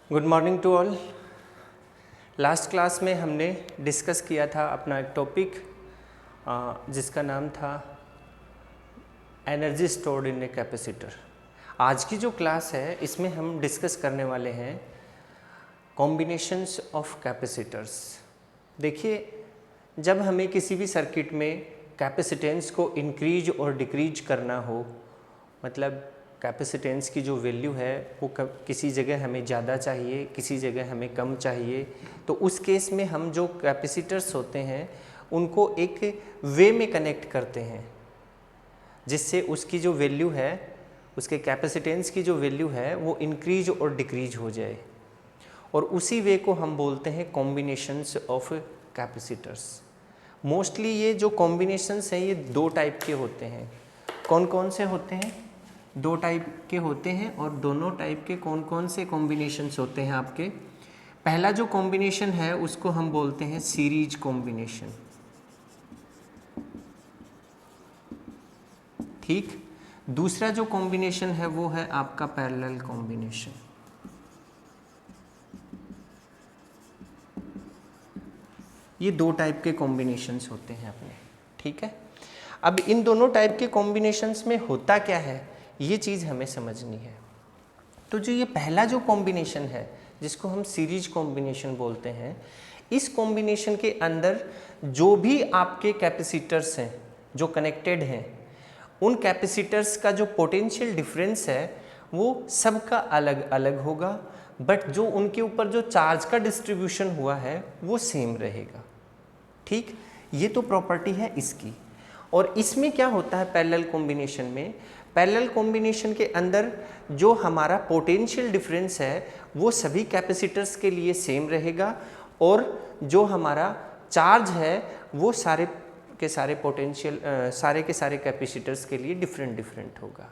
Good morning to all. Last class में हमने discuss किया था अपना एक टॉपिक जिसका नाम था energy stored in a capacitor. आज की जो क्लास है इसमें हम डिस्कस करने वाले हैं कॉम्बिनेशंस ऑफ कैपेसिटर्स। देखिए, जब हमें किसी भी सर्किट में कैपेसिटेंस को इंक्रीज और डिक्रीज करना हो, मतलब कैपेसिटेंस की जो वैल्यू है वो किसी जगह हमें ज़्यादा चाहिए, किसी जगह हमें कम चाहिए, तो उस केस में हम जो कैपेसिटर्स होते हैं उनको एक वे में कनेक्ट करते हैं जिससे उसकी जो वैल्यू है, उसके कैपेसिटेंस की जो वैल्यू है वो इंक्रीज और डिक्रीज हो जाए, और उसी वे को हम बोलते हैं कॉम्बिनेशंस ऑफ कैपेसिटर्स। मोस्टली ये जो कॉम्बिनेशंस हैं ये दो टाइप के होते हैं। कौन कौन से होते हैं? दो टाइप के होते हैं। और दोनों टाइप के कौन कौन से कॉम्बिनेशंस होते हैं आपके? पहला जो कॉम्बिनेशन है उसको हम बोलते हैं सीरीज कॉम्बिनेशन, ठीक। दूसरा जो कॉम्बिनेशन है वो है आपका पैरेलल कॉम्बिनेशन। ये दो टाइप के कॉम्बिनेशंस होते हैं अपने, ठीक है। अब इन दोनों टाइप के कॉम्बिनेशंस में होता क्या है ये चीज़ हमें समझनी है। तो जो ये पहला जो कॉम्बिनेशन है जिसको हम सीरीज कॉम्बिनेशन बोलते हैं, इस कॉम्बिनेशन के अंदर जो भी आपके कैपेसिटर्स हैं जो कनेक्टेड हैं, उन कैपेसिटर्स का जो पोटेंशियल डिफरेंस है वो सबका अलग अलग होगा, बट जो उनके ऊपर जो चार्ज का डिस्ट्रीब्यूशन हुआ है वो सेम रहेगा, ठीक। ये तो प्रॉपर्टी है इसकी। और इसमें क्या होता है पैरेलल कॉम्बिनेशन में? पैरेलल कॉम्बिनेशन के अंदर जो हमारा पोटेंशियल डिफरेंस है वो सभी कैपेसिटर्स के लिए सेम रहेगा, और जो हमारा चार्ज है वो सारे के सारे पोटेंशियल सारे के सारे कैपेसिटर्स के लिए डिफरेंट डिफरेंट होगा,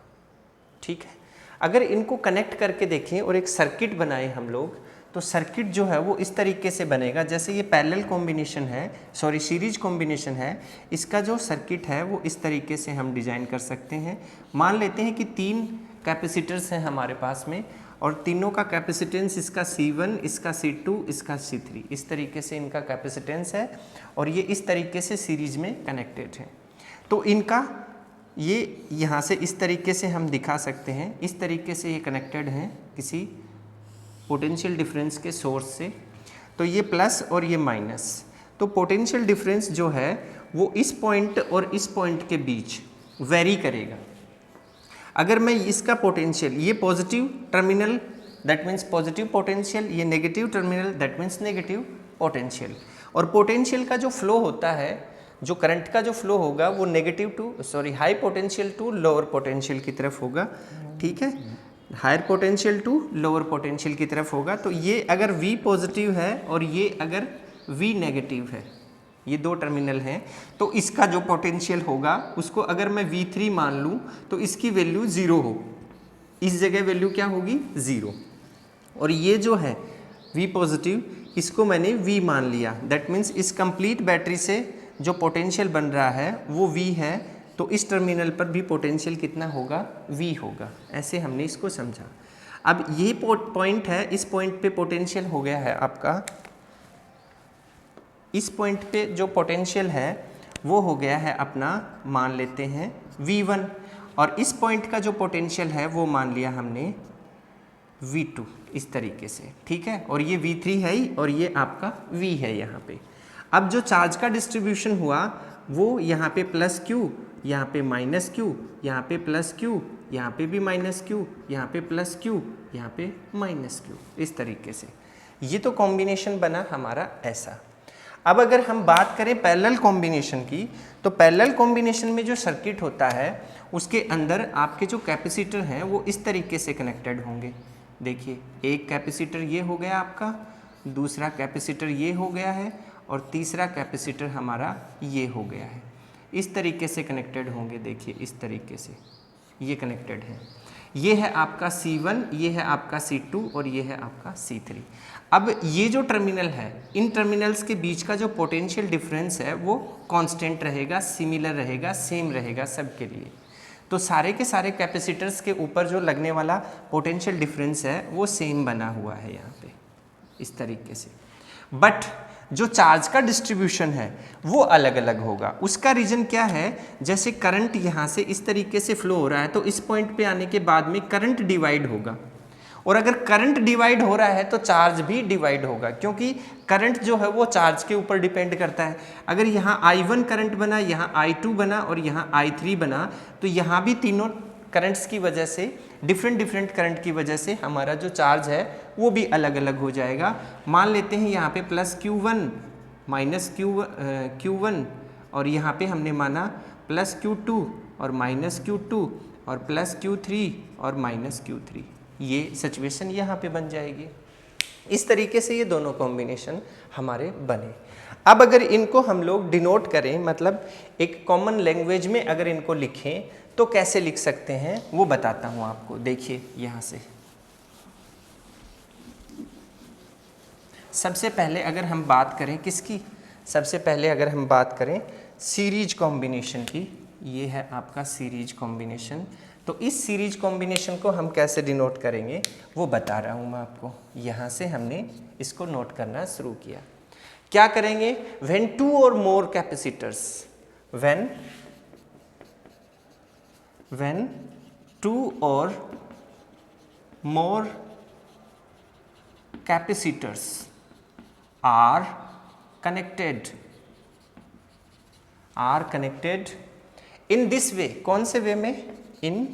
ठीक है। अगर इनको कनेक्ट करके देखें और एक सर्किट बनाएं हम लोग, तो सर्किट जो है वो इस तरीके से बनेगा। जैसे ये पैरेलल कॉम्बिनेशन है, सॉरी सीरीज कॉम्बिनेशन है, इसका जो सर्किट है वो इस तरीके से हम डिज़ाइन कर सकते हैं। मान लेते हैं कि तीन कैपेसिटर्स हैं हमारे पास में, और तीनों का कैपेसिटेंस, इसका C1, इसका C2, इसका C3, इस तरीके से इनका कैपेसिटेंस है, और ये इस तरीके से सीरीज में कनेक्टेड है। तो इनका ये यहाँ से इस तरीके से हम दिखा सकते हैं, इस तरीके से ये कनेक्टेड हैं किसी पोटेंशियल डिफरेंस के सोर्स से। तो ये प्लस और ये माइनस, तो पोटेंशियल डिफरेंस जो है वो इस पॉइंट और इस पॉइंट के बीच वेरी करेगा। अगर मैं इसका पोटेंशियल, ये positive terminal that means positive potential, ये negative terminal that means negative potential, और पोटेंशियल का जो फ्लो होता है, जो करंट का जो फ्लो होगा वो high potential to lower potential की तरफ होगा, ठीक है। Higher potential to lower potential की तरफ होगा। तो ये अगर V पॉजिटिव है और ये अगर V नेगेटिव है, ये दो टर्मिनल हैं, तो इसका जो पोटेंशियल होगा उसको अगर मैं V3 मान लूँ तो इसकी वैल्यू 0 हो, इस जगह वैल्यू क्या होगी? 0। और ये जो है V पॉजिटिव, इसको मैंने V मान लिया, दैट मीन्स इस कंप्लीट बैटरी से जो पोटेंशियल बन रहा है वो V है, तो इस टर्मिनल पर भी पोटेंशियल कितना होगा? V होगा। ऐसे हमने इसको समझा। अब ये पॉइंट है, इस पॉइंट पे पोटेंशियल हो गया है आपका, इस पॉइंट पे जो पोटेंशियल है वो हो गया है अपना, मान लेते हैं V1, और इस पॉइंट का जो पोटेंशियल है वो मान लिया हमने V2, इस तरीके से, ठीक है। और ये V3 है ही, और ये आपका V है यहाँ पे। अब जो चार्ज का डिस्ट्रीब्यूशन हुआ वो यहाँ पे प्लस Q, यहाँ पे माइनस Q, यहाँ पे प्लस Q, यहाँ पे भी माइनस Q, यहाँ पे प्लस Q, यहाँ पे माइनस Q, इस तरीके से। ये तो कॉम्बिनेशन बना हमारा ऐसा। अब अगर हम बात करें पैरेलल कॉम्बिनेशन की, तो पैरेलल कॉम्बिनेशन में जो सर्किट होता है उसके अंदर आपके जो कैपेसिटर हैं वो इस तरीके से कनेक्टेड होंगे। देखिए, एक कैपेसिटर ये हो गया आपका, दूसरा कैपेसिटर ये हो गया है, और तीसरा कैपेसिटर हमारा ये हो गया है। इस तरीके से कनेक्टेड होंगे। देखिए, इस तरीके से ये कनेक्टेड है। ये है आपका C1, ये है आपका C2, और ये है आपका C3। अब ये जो टर्मिनल है, इन टर्मिनल्स के बीच का जो पोटेंशियल डिफरेंस है वो कांस्टेंट रहेगा, सिमिलर रहेगा, सेम रहेगा सबके लिए। तो सारे के सारे कैपेसिटर्स के ऊपर जो लगने वाला पोटेंशियल डिफरेंस है वो सेम बना हुआ है यहाँ पे इस तरीके से, बट जो चार्ज का डिस्ट्रीब्यूशन है वो अलग अलग होगा। उसका रीजन क्या है, जैसे करंट यहाँ से इस तरीके से फ्लो हो रहा है तो इस पॉइंट पे आने के बाद में करंट डिवाइड होगा, और अगर करंट डिवाइड हो रहा है तो चार्ज भी डिवाइड होगा, क्योंकि करंट जो है वो चार्ज के ऊपर डिपेंड करता है। अगर यहाँ I1 करंट बना, यहाँ I2 बना और यहाँ I3 बना, तो यहाँ भी तीनों करंट्स की वजह से, डिफरेंट करंट की वजह से हमारा जो चार्ज है वो भी अलग अलग हो जाएगा। मान लेते हैं यहाँ पे प्लस Q1 माइनस Q1 और यहाँ पे हमने माना प्लस Q2 और माइनस Q2 और प्लस Q3 और माइनस Q3, ये सिचुएशन यहाँ पे बन जाएगी। इस तरीके से ये दोनों कॉम्बिनेशन हमारे बने। अब अगर इनको हम लोग डिनोट करें, मतलब एक कॉमन लैंग्वेज में अगर इनको लिखें तो कैसे लिख सकते हैं वो बताता हूँ आपको। देखिए यहाँ से सबसे पहले अगर हम बात करें किसकी, सबसे पहले अगर हम बात करें सीरीज कॉम्बिनेशन की, ये है आपका सीरीज कॉम्बिनेशन। तो इस सीरीज कॉम्बिनेशन को हम कैसे डिनोट करेंगे वो बता रहा हूँ मैं आपको। यहाँ से हमने इसको नोट करना शुरू किया। क्या करेंगे, व्हेन टू और मोर कैपेसिटर्स, व्हेन टू और more capacitors are connected in this way, कौन से वे में, इन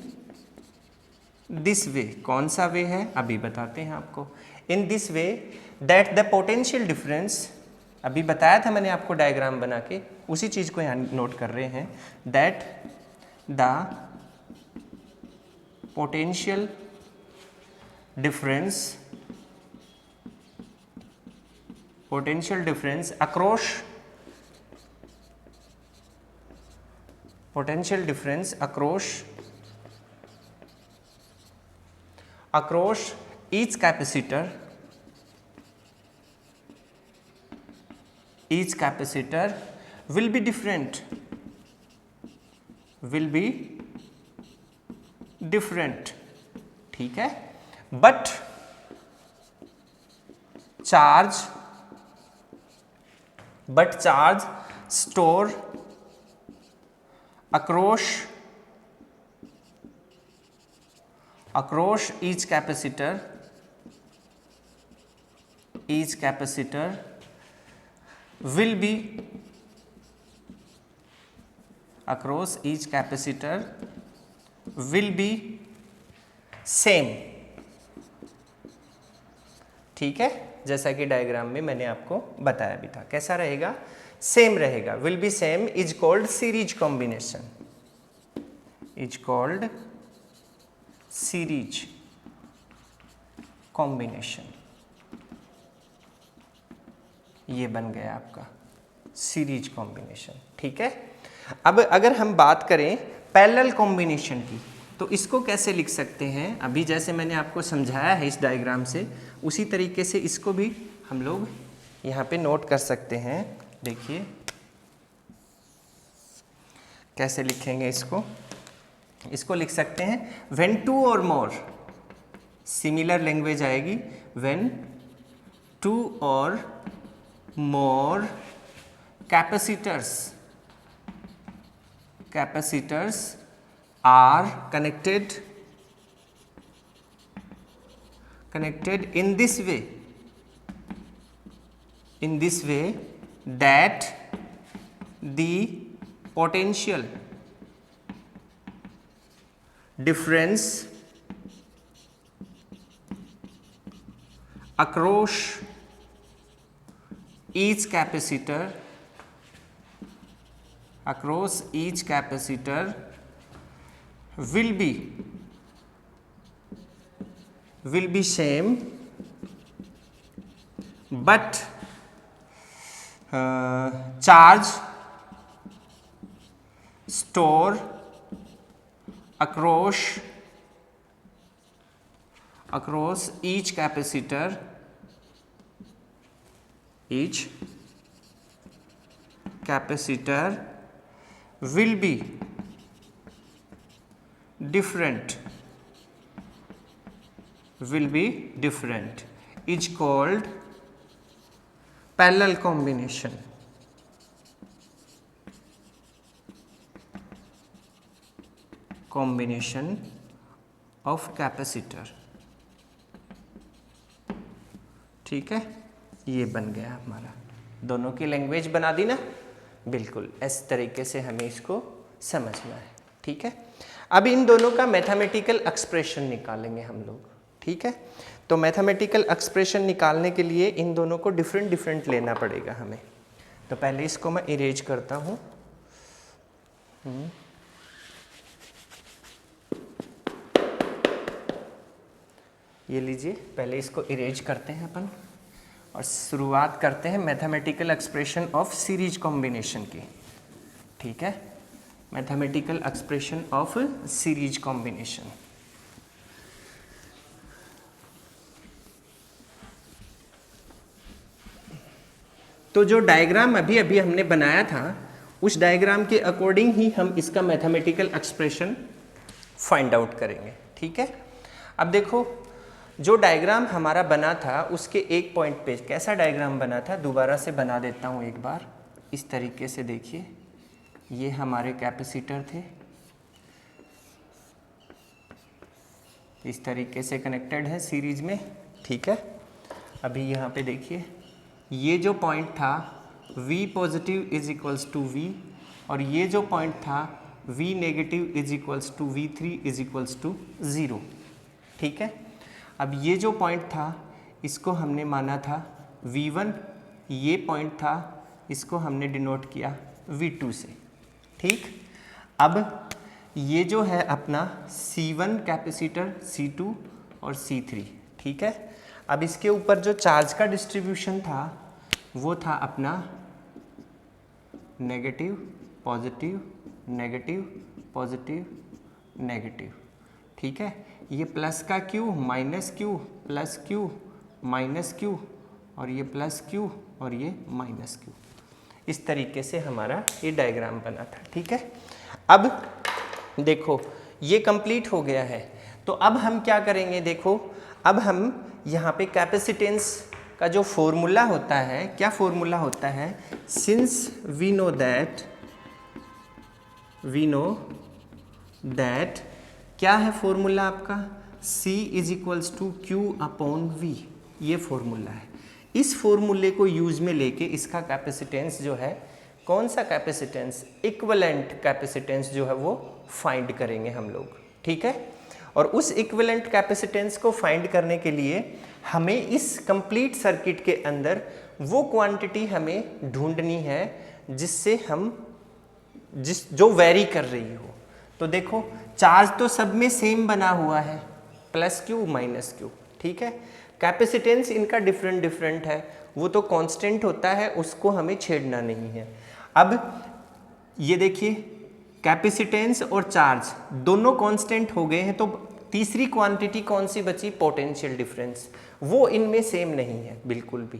दिस वे, कौन सा वे है अभी बताते हैं आपको। इन this way that the potential difference, अभी बताया था मैंने आपको डायग्राम बना के, उसी चीज को यहाँ नोट कर रहे हैं। That the potential difference across each capacitor will be different, ठीक है, but charge store across each capacitor will be same, ठीक है, जैसा कि डायग्राम में मैंने आपको बताया भी था। कैसा रहेगा, सेम रहेगा, will be same, is called series combination, ये बन गया आपका सीरीज कॉम्बिनेशन, ठीक है। अब अगर हम बात करें पैरेलल कॉम्बिनेशन की, तो इसको कैसे लिख सकते हैं, अभी जैसे मैंने आपको समझाया है इस डायग्राम से, उसी तरीके से इसको भी हम लोग यहाँ पे नोट कर सकते हैं। देखिए कैसे लिखेंगे इसको लिख सकते हैं व्हेन टू और मोर, सिमिलर लैंग्वेज आएगी, व्हेन टू और more capacitors are connected in this way that the potential difference across each capacitor will be same, but charge store across each capacitor will be different will be different is called parallel combination. Combination of capacitor. ठीक है, ये बन गया हमारा, दोनों की language बना दी ना, बिल्कुल इस तरीके से हमें इसको समझना है। ठीक है, अब इन दोनों का मैथमेटिकल एक्सप्रेशन निकालेंगे हम लोग। ठीक है, तो मैथमेटिकल एक्सप्रेशन निकालने के लिए इन दोनों को डिफरेंट डिफरेंट लेना पड़ेगा हमें। तो पहले इसको मैं इरेज करता हूँ। ये लीजिए, पहले इसको इरेज करते हैं अपन और शुरुआत करते हैं mathematical expression of series combination की। ठीक है, mathematical expression of series combination. तो जो डायग्राम अभी अभी हमने बनाया था, उस डायग्राम के अकॉर्डिंग ही हम इसका मैथमेटिकल एक्सप्रेशन फाइंड आउट करेंगे। ठीक है, अब देखो जो डायग्राम हमारा बना था उसके एक पॉइंट पे कैसा डायग्राम बना था, दोबारा से बना देता हूँ एक बार। इस तरीके से देखिए, ये हमारे कैपेसिटर थे, इस तरीके से कनेक्टेड है सीरीज में। ठीक है, अभी यहाँ पे देखिए, ये जो पॉइंट था V positive is equals to V, और ये जो पॉइंट था V negative is equals to V3 is equals to 0। ठीक है, अब ये जो पॉइंट था इसको हमने माना था V1, ये पॉइंट था इसको हमने डिनोट किया V2 से। ठीक, अब ये जो है अपना C1 कैपेसिटर, C2 और C3। ठीक है, अब इसके ऊपर जो चार्ज का डिस्ट्रीब्यूशन था वो था अपना negative positive negative positive negative. ठीक है, ये प्लस का Q minus Q plus Q minus Q और ये प्लस Q और ये माइनस Q। इस तरीके से हमारा ये डायग्राम बना था। ठीक है, अब देखो ये कंप्लीट हो गया है, तो अब हम क्या करेंगे, देखो अब हम यहाँ पे कैपेसिटेंस का जो फॉर्मूला होता है, क्या फॉर्मूला होता है, सिंस वी नो दैट क्या है फॉर्मूला आपका, C is equals to Q upon V, ये फॉर्मूला है। इस फॉर्मूले को यूज में लेके इसका कैपेसिटेंस जो है, कौन सा कैपेसिटेंस, इक्विवेलेंट कैपेसिटेंस जो है वो फाइंड करेंगे हम लोग। ठीक है, और उस इक्विवेलेंट कैपेसिटेंस को फाइंड करने के लिए हमें इस कंप्लीट सर्किट के अंदर वो क्वांटिटी हमें ढूंढनी है जिससे हम जो वेरी कर रही हो। तो देखो चार्ज तो सब में सेम बना हुआ है, प्लस Q माइनस Q। ठीक है, कैपेसिटेंस इनका डिफरेंट डिफरेंट है, वो तो कांस्टेंट होता है, उसको हमें छेड़ना नहीं है। अब ये देखिए, कैपेसिटेंस और चार्ज दोनों कांस्टेंट हो गए हैं, तो तीसरी क्वांटिटी कौन सी बची, पोटेंशियल डिफरेंस। वो इनमें सेम नहीं है बिल्कुल भी।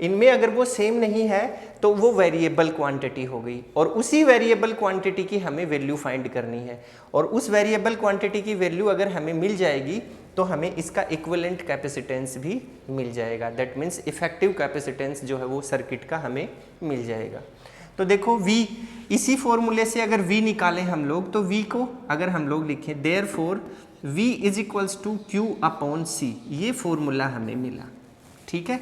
इनमें अगर वो सेम नहीं है तो वो वेरिएबल क्वांटिटी हो गई, और उसी वेरिएबल क्वांटिटी की हमें वैल्यू फाइंड करनी है। और उस वेरिएबल क्वांटिटी की वैल्यू अगर हमें मिल जाएगी तो हमें इसका इक्विवेलेंट कैपेसिटेंस भी मिल जाएगा। दैट मीन्स इफेक्टिव कैपेसिटेंस जो है वो सर्किट का हमें मिल जाएगा। तो देखो V, इसी फॉर्मूले से अगर V निकालें हम लोग, तो V को अगर हम लोग लिखें therefore V is equals to Q upon C, ये फॉर्मूला हमें मिला। ठीक है,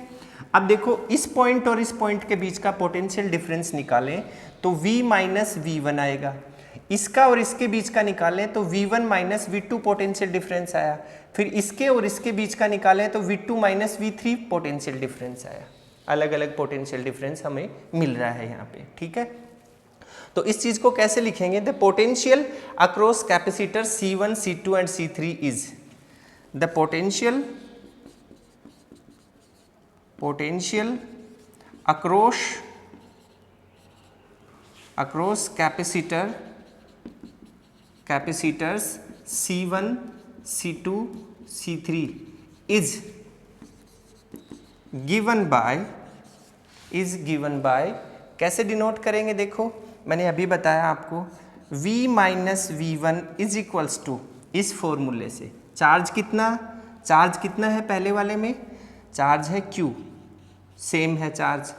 अब देखो इस पॉइंट और इस पॉइंट के बीच का पोटेंशियल डिफरेंस निकालें तो V माइनस V1 आएगा, इसका और इसके बीच का निकालें तो V1 minus V2 potential difference आया, फिर इसके और इसके बीच का निकालें तो V2 minus V3 potential difference आया। अलग अलग पोटेंशियल डिफरेंस हमें मिल रहा है यहाँ पे। ठीक है, तो इस चीज को कैसे लिखेंगे, the potential across capacitor C1 C2 and C3 is the potential across capacitors C1 C2 C3 is given by कैसे डिनोट करेंगे, देखो मैंने अभी बताया आपको, V minus V1 is equals to इस फॉर्मूले से। चार्ज कितना है पहले वाले में, चार्ज है Q, सेम है चार्ज,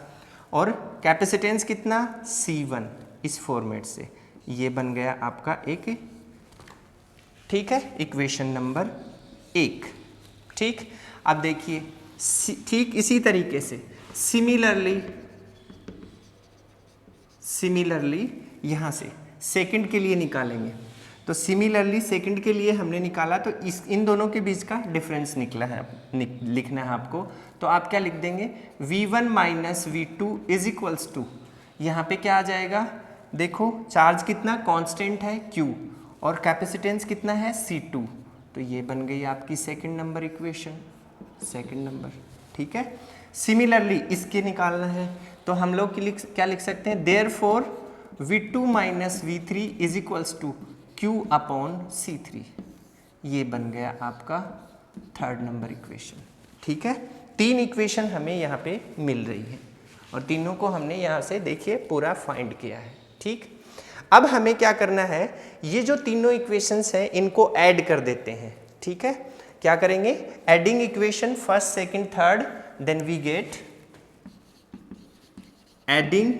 और कैपेसिटेंस कितना C1 इस फॉर्मेट से। ये बन गया आपका एक, ठीक है, इक्वेशन नंबर 1। ठीक, अब देखिए ठीक इसी तरीके से सिमिलरली यहाँ से सेकंड के लिए निकालेंगे। तो सिमिलरली सेकंड के लिए हमने निकाला, तो इन दोनों के बीच का डिफरेंस लिखना है आपको। तो आप क्या लिख देंगे, V1 minus V2 is equals to, यहाँ पे क्या आ जाएगा, देखो चार्ज कितना कांस्टेंट है Q और कैपेसिटेंस कितना है C2, तो ये बन गई आपकी second number equation, second number. ठीक है, सिमिलरली इसके निकालना है, तो हम लोग क्या लिख सकते हैं, therefore V2 minus V3 is equals to Q upon C3। ये बन गया आपका थर्ड नंबर इक्वेशन। ठीक है, 3 इक्वेशन हमें यहाँ पे मिल रही है और तीनों को हमने यहाँ से देखिए पूरा फाइंड किया है। ठीक, अब हमें क्या करना है, ये जो तीनों इक्वेशंस हैं इनको ऐड कर देते हैं। ठीक है, क्या करेंगे, adding equation first second third, then we get adding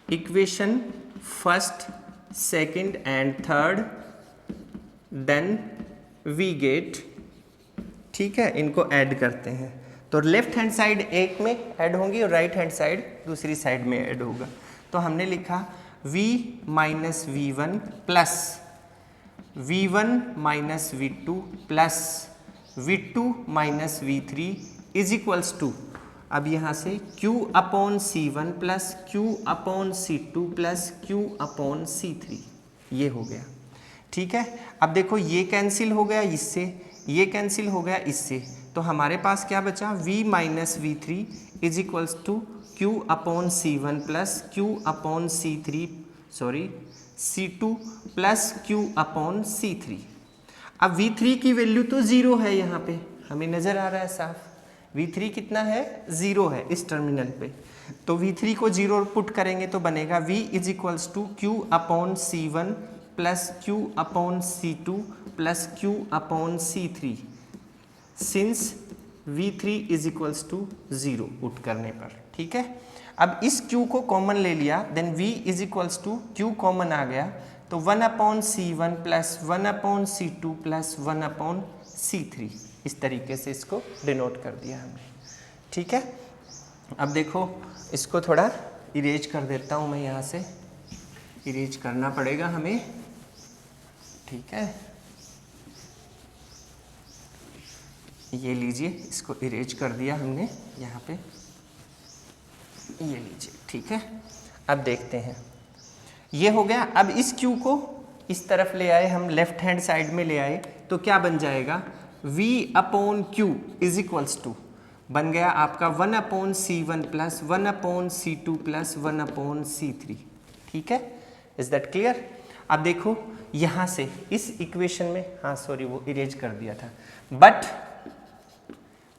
equation first second and third, then we get, ठीक है, इनको ऐड करते हैं। तो लेफ्ट हैंड साइड एक में ऐड होंगी और राइट हैंड साइड दूसरी साइड में ऐड होगा। तो हमने लिखा v minus V1 plus V1 minus V2 plus V2 minus V3 is equals to, अब यहाँ से Q upon C1 plus Q upon C2 plus Q upon C3, ये हो गया। ठीक है, अब देखो ये कैंसिल हो गया इससे, ये कैंसिल हो गया इससे, तो हमारे पास क्या बचा, V minus V3 is equals to Q upon C1 plus Q upon C2 plus Q upon C3। अब V3 की वैल्यू तो 0 है, यहाँ पे हमें नज़र आ रहा है साफ, V3 कितना है, 0 है इस टर्मिनल पे। तो V3 को 0 पुट करेंगे तो बनेगा V is equals to Q upon C1 plus Q upon C2 plus Q upon C3, since V3 is equals to 0 put करने पर। ठीक है, अब इस Q को कॉमन ले लिया, then V is equals to Q common आ गया, तो 1 upon C1 plus 1 upon C2 plus 1 upon C3, इस तरीके से इसको डिनोट कर दिया हमने। ठीक है, अब देखो इसको थोड़ा इरेज कर देता हूँ मैं, यहाँ से इरेज करना पड़ेगा हमें। ठीक है, ये लीजिए, इसको इरेज कर दिया हमने यहाँ पे, ये लीजिए। ठीक है, अब देखते हैं, ये हो गया। अब इस Q को इस तरफ ले आए हम, लेफ्ट हैंड साइड में ले आए, तो क्या बन जाएगा, V upon Q is equals to बन गया आपका 1 upon C1 plus 1 upon C2 plus 1 upon C3। ठीक है, इज दैट क्लियर। अब देखो यहाँ से इस इक्वेशन में, हाँ सॉरी वो इरेज कर दिया था,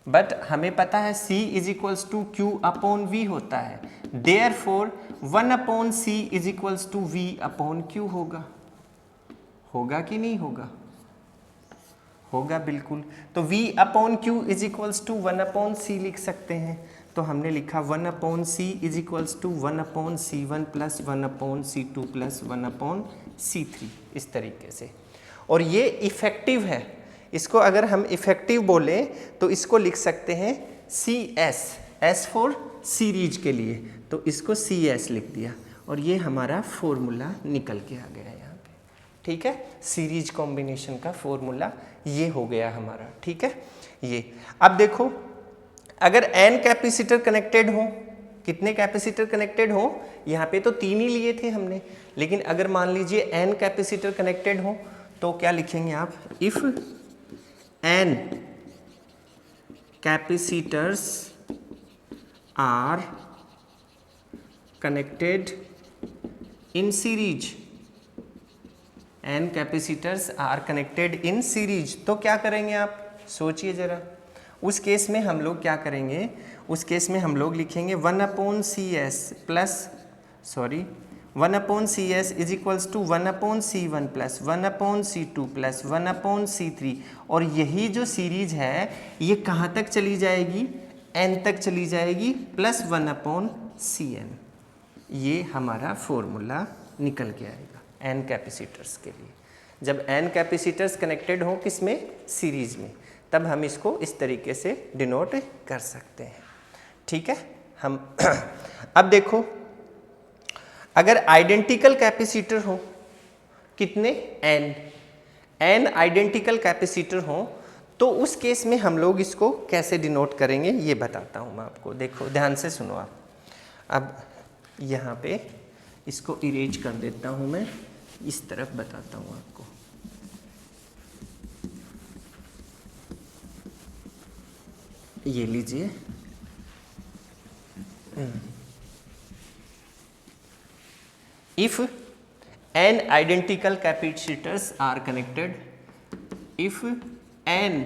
बट हमें पता है C is equals to Q upon V होता है, therefore 1 upon C is equals to V upon Q होगा कि नहीं होगा, होगा बिल्कुल। तो V upon Q is equals to 1 upon C लिख सकते हैं, तो हमने लिखा 1 upon C is equals to 1 upon C1 plus 1 upon C2 plus 1 upon C3, इस तरीके से। और ये इफेक्टिव है, इसको अगर हम इफेक्टिव बोले तो इसको लिख सकते हैं CS, S फॉर सीरीज के लिए, तो इसको CS लिख दिया और ये हमारा फॉर्मूला निकल के आ गया यहाँ पे। ठीक है, सीरीज कॉम्बिनेशन का फॉर्मूला ये हो गया हमारा। ठीक है, ये अब देखो, अगर n कैपेसिटर कनेक्टेड हो, कितने कैपेसिटर कनेक्टेड हो, यहाँ पे तो 3 ही लिए थे हमने, लेकिन अगर मान लीजिए n कैपेसिटर कनेक्टेड हो तो क्या लिखेंगे आप, if n capacitors are connected in series, n capacitors are connected in series, तो क्या करेंगे आप, सोचिए जरा। उस केस में हम लोग क्या करेंगे, उस केस में हम लोग लिखेंगे 1 upon CS plus 1 1/CS is equals to 1/C1 plus 1/C2 plus 1/C3, और यही जो सीरीज है ये कहाँ तक चली जाएगी, n तक चली जाएगी, प्लस 1/Cn। ये हमारा फॉर्मूला निकल के आएगा n कैपेसिटर्स के लिए। जब n कैपेसिटर्स कनेक्टेड हो किसमें, सीरीज में, तब हम इसको इस तरीके से डिनोट कर सकते हैं। ठीक है, हम अब देखो, अगर आइडेंटिकल कैपेसिटर हो, कितने, n आइडेंटिकल कैपेसिटर हो, तो उस केस में हम लोग इसको कैसे डिनोट करेंगे ये बताता हूँ मैं आपको। देखो ध्यान से सुनो आप। अब यहाँ पे इसको इरेज कर देता हूँ मैं, इस तरफ बताता हूँ आपको। ये लीजिए, if n identical capacitors are connected, if n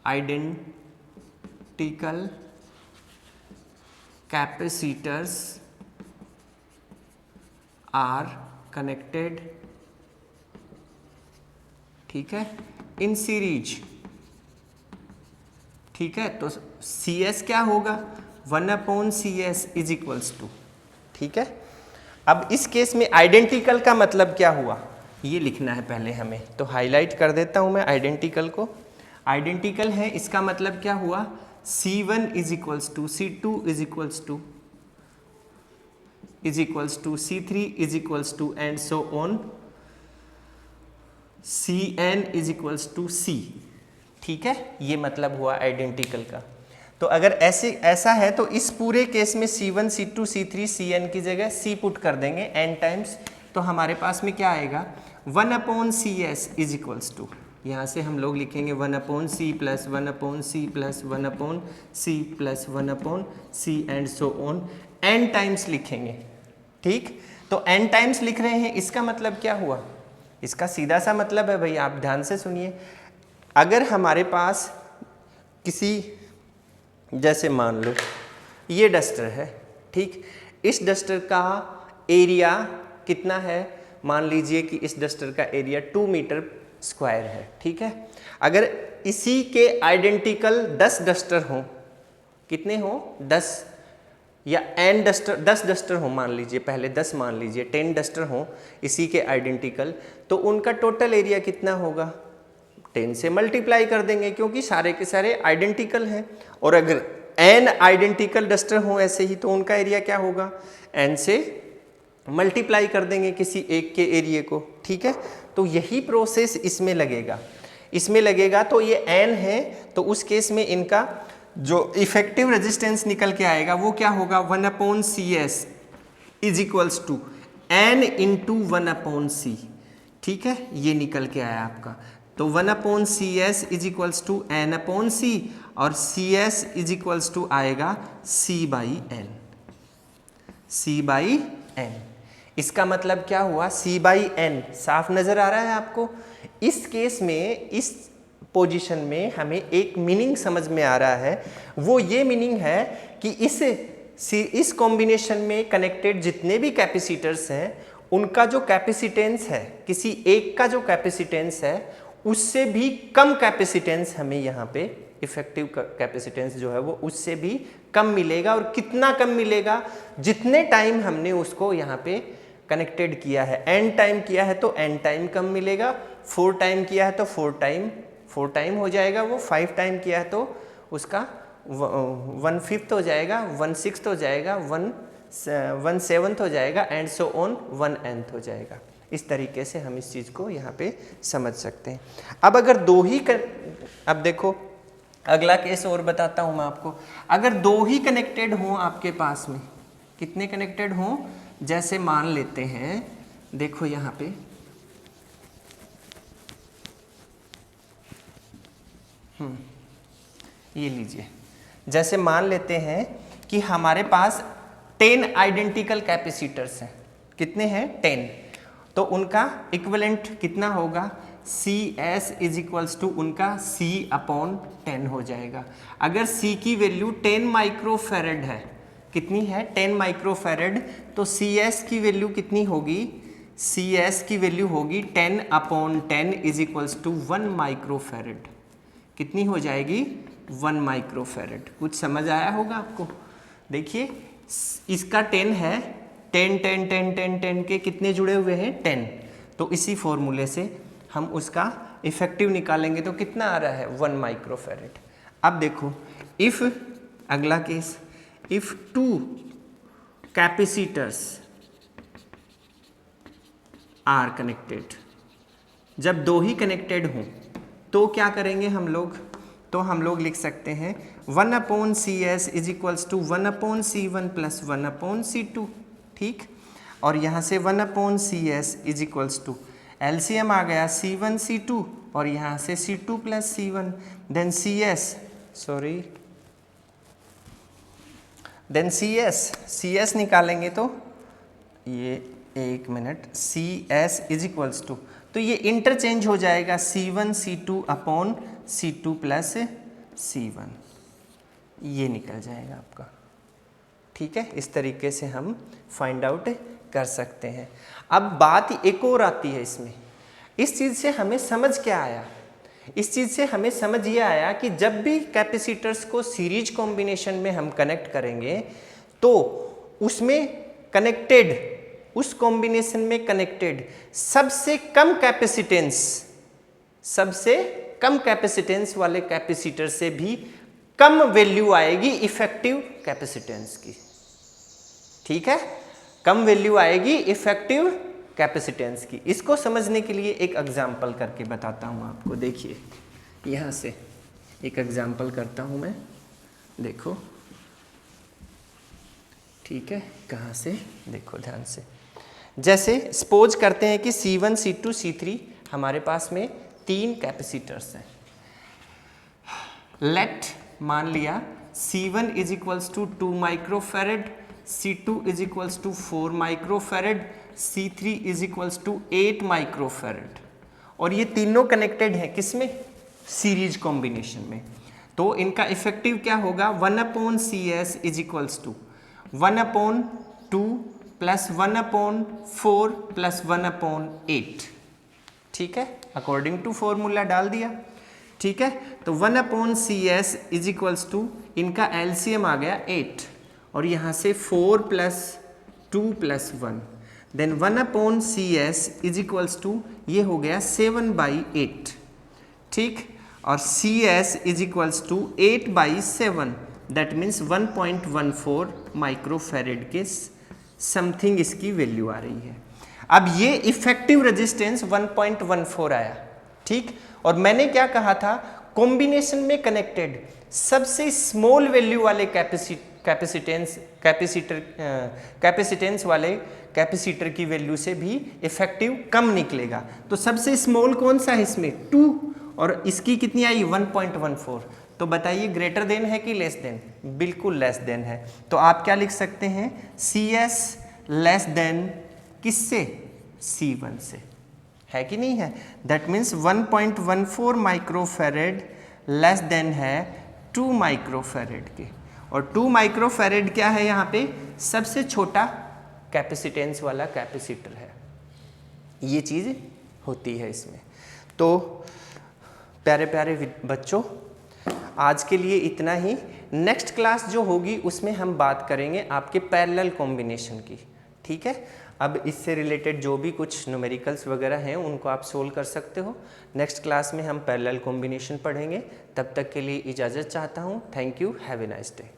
identical capacitors are connected, ठीक है, इन सीरीज, ठीक है, तो CS क्या होगा, 1/CS इज इक्वल्स टू, ठीक है। अब इस केस में आइडेंटिकल का मतलब क्या हुआ ये लिखना है पहले हमें, तो हाईलाइट कर देता हूं मैं आइडेंटिकल को। आइडेंटिकल है, इसका मतलब क्या हुआ, C1 is equals to C2 is equals to C3 is equals to and so on Cn is equals to C, ठीक है, ये मतलब हुआ आइडेंटिकल का। तो अगर ऐसा है तो इस पूरे केस में C1 C2 C3 Cn की जगह C पुट कर देंगे n टाइम्स, तो हमारे पास में क्या आएगा, 1/CS इज इक्वल्स टू, यहाँ से हम लोग लिखेंगे 1/C plus 1/C plus 1/C plus 1/C and so on, n times लिखेंगे, ठीक। तो n टाइम्स लिख रहे हैं, इसका मतलब क्या हुआ, इसका सीधा सा मतलब है भाई, आप ध्यान से सुनिए, अगर हमारे पास किसी, जैसे मान लो ये डस्टर है, ठीक, इस डस्टर का एरिया कितना है, मान लीजिए कि इस डस्टर का एरिया 2 मीटर स्क्वायर है, ठीक है। अगर इसी के आइडेंटिकल 10 डस्टर हों, कितने हों, 10 या n डस्टर, 10 डस्टर हो मान लीजिए, पहले 10 मान लीजिए, 10 डस्टर हों इसी के आइडेंटिकल, तो उनका टोटल एरिया कितना होगा, 10 से मल्टीप्लाई कर देंगे क्योंकि सारे के सारे आइडेंटिकल हैं। और अगर n आइडेंटिकल डस्टर हो ऐसे ही, तो उनका एरिया क्या होगा, n से मल्टीप्लाई कर देंगे किसी एक के एरिया को, ठीक है। तो यही प्रोसेस इसमें लगेगा, तो ये n है, तो उस केस में इनका जो इफेक्टिव रेजिस्टेंस निकल के आएगा वो क्या होगा, 1/CS is equals to n into 1/C, ठीक है, ये निकल के आया आपका। तो 1/CS is equals to n/C और CS इज इक्वल्स टू आएगा C/N। इसका मतलब क्या हुआ, C/N साफ नजर आ रहा है आपको। इस केस में, इस पोजीशन में हमें एक मीनिंग समझ में आ रहा है, वो ये मीनिंग है कि इस कॉम्बिनेशन में कनेक्टेड जितने भी कैपेसिटर्स हैं उनका जो कैपेसिटेंस है, किसी एक का जो कैपेसिटेंस है उससे भी कम कैपेसिटेंस हमें यहाँ पे, इफेक्टिव कैपेसिटेंस जो है वो उससे भी कम मिलेगा। और कितना कम मिलेगा, जितने टाइम हमने उसको यहाँ पे कनेक्टेड किया है, n टाइम किया है तो n टाइम कम मिलेगा, 4 टाइम किया है तो 4 टाइम हो जाएगा वो, 5 टाइम किया है तो उसका 1/5 हो जाएगा, 1/6 हो जाएगा, 1/7 हो जाएगा एंड सो ऑन 1/n हो जाएगा। इस तरीके से हम इस चीज़ को यहाँ पे समझ सकते हैं। अब अगर अब देखो अगला केस और बताता हूँ मैं आपको। अगर 2 ही कनेक्टेड हों आपके पास में, कितने कनेक्टेड हों, जैसे मान लेते हैं, देखो यहाँ पे ये लीजिए, जैसे मान लेते हैं कि हमारे पास 10 आइडेंटिकल कैपेसिटर्स हैं, कितने हैं, 10, तो उनका इक्विवेलेंट कितना होगा, CS इज इक्वल्स टू उनका C/10 हो जाएगा। अगर C की वैल्यू 10 माइक्रोफेरेड है, कितनी है 10 माइक्रोफेरेड, तो CS की वैल्यू कितनी होगी, CS की वैल्यू होगी 10/10 इज इक्वल्स टू 1 माइक्रोफेरेड। कितनी हो जाएगी 1 माइक्रोफेरेड। कुछ समझ आया होगा आपको। देखिए इसका 10 है, 10 10 10 10 10 के कितने जुड़े हुए हैं 10, तो इसी फॉर्मूले से हम उसका इफेक्टिव निकालेंगे तो कितना आ रहा है 1 माइक्रोफेरेड। अब देखो इफ अगला केस, इफ 2 कैपेसिटर्स आर कनेक्टेड, जब दो ही कनेक्टेड हों तो क्या करेंगे हम लोग, तो हम लोग लिख सकते हैं 1/CS is equals to 1/C1 plus 1/C2। ठीक, और यहाँ से 1/CS is equals to LCM आ गया C1 C2 और यहाँ से C2 plus C1, then CS निकालेंगे तो ये 1 minute, CS is equals to, तो ये इंटरचेंज हो जाएगा C1 C2 upon C2 plus C1, ये निकल जाएगा आपका। ठीक है, इस तरीके से हम फाइंड आउट कर सकते हैं। अब बात एक और आती है इसमें, इस चीज़ से हमें समझ क्या आया, इस चीज़ से हमें समझ ये आया कि जब भी कैपेसिटर्स को सीरीज कॉम्बिनेशन में हम कनेक्ट करेंगे तो उसमें कनेक्टेड, उस कॉम्बिनेशन में कनेक्टेड सबसे कम कैपेसिटेंस वाले कैपेसिटर से भी कम वैल्यू आएगी इफेक्टिव कैपेसिटेंस की। ठीक है, कम वैल्यू आएगी इफेक्टिव कैपेसिटेंस की। इसको समझने के लिए एक एग्जांपल करके बताता हूँ आपको। देखिए यहाँ से एक एग्जांपल करता हूँ मैं, देखो। ठीक है, कहाँ से, देखो ध्यान से। जैसे सपोज करते हैं कि C1 C2 C3 हमारे पास में 3 कैपेसिटर्स हैं। लेट मान लिया C1 is equals to 2 microfarad, C2 is equals to 4 microfarad, C3 is equals to 8 microfarad, और ये तीनों कनेक्टेड हैं किसमें, सीरीज कॉम्बिनेशन में। तो इनका इफेक्टिव क्या होगा 1/CS is equals to 1/2 plus 1/4 plus 1/8। ठीक है, अकॉर्डिंग टू फॉर्मूला डाल दिया। ठीक है, तो 1/CS इज इक्वल्स टू, इनका LCM आ गया 8 और यहाँ से 4 plus 2 plus 1, then 1/CS is equals to, ये हो गया 7/8। ठीक, और CS is equals to 8/7, that means 1.14 microfarad के समथिंग इसकी वैल्यू आ रही है। अब ये इफेक्टिव रेजिस्टेंस 1.14 आया। ठीक, और मैंने क्या कहा था, कॉम्बिनेशन में कनेक्टेड सबसे स्मॉल वैल्यू वाले कैपेसिटेंस वाले कैपेसिटर की वैल्यू से भी इफेक्टिव कम निकलेगा। तो सबसे स्मॉल कौन सा है इसमें 2, और इसकी कितनी आई 1.14। तो बताइए ग्रेटर देन है कि लेस देन, बिल्कुल लेस देन है। तो आप क्या लिख सकते हैं, CS लेस देन किससे, C1 से, है कि नहीं है। That means 1.14 microfarad less than है 2 माइक्रोफेरेड के, और 2 माइक्रोफेरेड क्या है यहाँ पे, सबसे छोटा कैपेसिटेंस वाला कैपेसिटर है। ये चीज़ होती है इसमें। तो प्यारे प्यारे बच्चों, आज के लिए इतना ही। नेक्स्ट क्लास जो होगी उसमें हम बात करेंगे आपके पैरेलल कॉम्बिनेशन की। ठीक है, अब इससे रिलेटेड जो भी कुछ न्यूमेरिकल्स वगैरह हैं उनको आप सोल्व कर सकते हो। नेक्स्ट क्लास में हम पैरेलल कॉम्बिनेशन पढ़ेंगे। तब तक के लिए इजाज़त चाहता हूँ। Thank you, have a nice day.